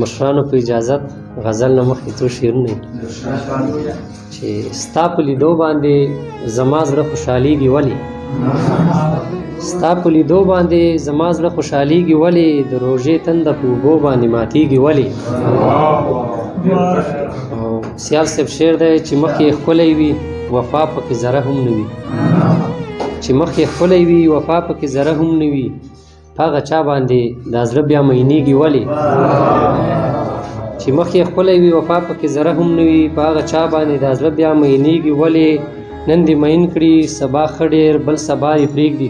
مشرانو په اجازت غزل نه مخکې څو شعرونه چې ستا په لیدو باندې زما زړه خوشحالیږي ولې ستا په لیدو باندې زما زړه خوشحالیږي ولې د روژې تنده په اوبو باندې ماتیږي ولې او سیال صاحب شعر دی چې مخ یې ښکلی وي وفا پکې ذره هم نه وي چې مخ یې ښکلی وي وفا پکې ذره هم نه وي په هغه چا باندې دا زړه بیا مینېږي ولې چې مخ یې ښکلی وي وفا پکې ذره هم نه وي په هغه چا باندې دا زړه بیا مینېږي ولې نن دې مین کړي سبا ښه ډېر بل سبا دې پرېږدي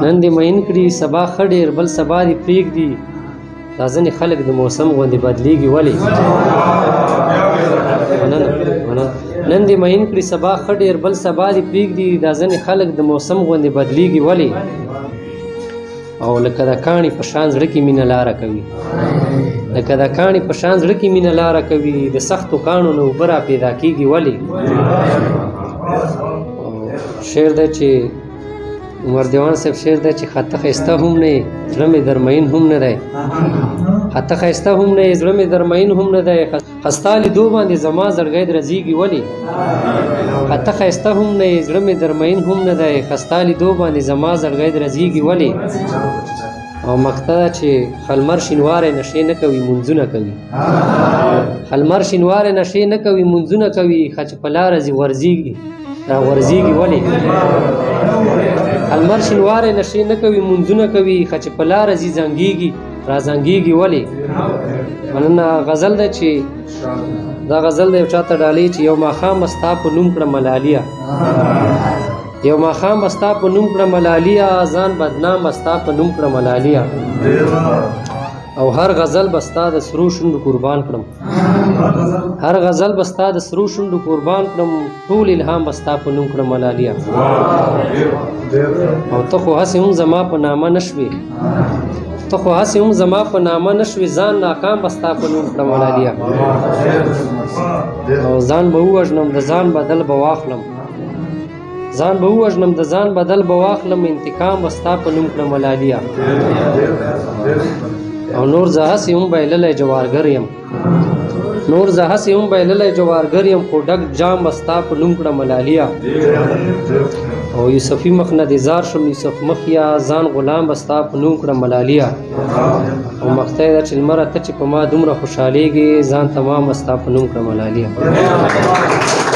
نن دې مین کړي سبا ښه ډېر بل سبا دې پرېږدي دا ځینې خلک د موسم غوندې بدلېږي ولې نن دې مین کړي سبا ښه ډېر بل سبا دې پرېږدي دا ځینې خلک د موسم غوندې بدلېږي ولې او لکه د کاڼي په شان زړه کې مینه لاره کوي لکه د کاڼي په شان زړه کې مینه لاره کوي د سختو کاڼو نه اوبه را پیدا کېږي ولې شعر دی چې عمر دیوان صاحب شعر دی چې خطه ښایسته هم نه زړه مې درمین هم نه دی خطه ښایسته هم نه زړه مې درمین هم نه دی خستا لیدو باندې زما زړګی درځېږي ولې خطه ښایسته هم نه زړه مې درمین هم نه دی خستا لیدو باندې زما زړګی درځېږي ولې او مقطع ده چې خلمر شینواری نشې نه کوي منځونه کوي خلمر شینواری نشې نه کوي منځونه کوي ښه چې په لاره ځي ورځېږي راورځېږي ولې خلمر شینواری نشې نه کوي منځونه کوي ښه چې په لاره ځي زنګېږي رازنګېږي ولې مننه غزل ده چې دا غزل د یو چاته ډالۍ چې یو ماښام به ستا په نوم کړه ملاليه یو ماښام به ستا په نوم کړه ملاليه ځان بدنام به ستا په نوم کړه ملاليه او هر غزل به ستا د سرو شونډو قربان کړم هر غزل به ستا د سرو شونډو قربان کړم ټول الهام به ستا په نوم کړه ملاليه او ته خو هسې هم زما په نامه نشوې ته خو هسې هم زما په نامه نشوې ځان ناکام به ستا په نوم کړه ملاليه او ځان به ووژنم د ځان بدل به واخلم ځان به ووژنم د ځان بدل به واخلم انتقام به ستا په نوم کړه ملاليه او نور زه هسې هم بایللی جوارګر یم نور زه هسې هم بایللی جوارګر یم خو ډک جام به ستا په نوم کړه ملاليه او یوسفي مخ نه دې زار شم یوسف مخیا ځان غلام به ستا په نوم کړه ملاليه او مقطع ده چې لمره ته چې په ما دومره خوشحالېږي ځان تمام به ستا په نوم کړه ملاليه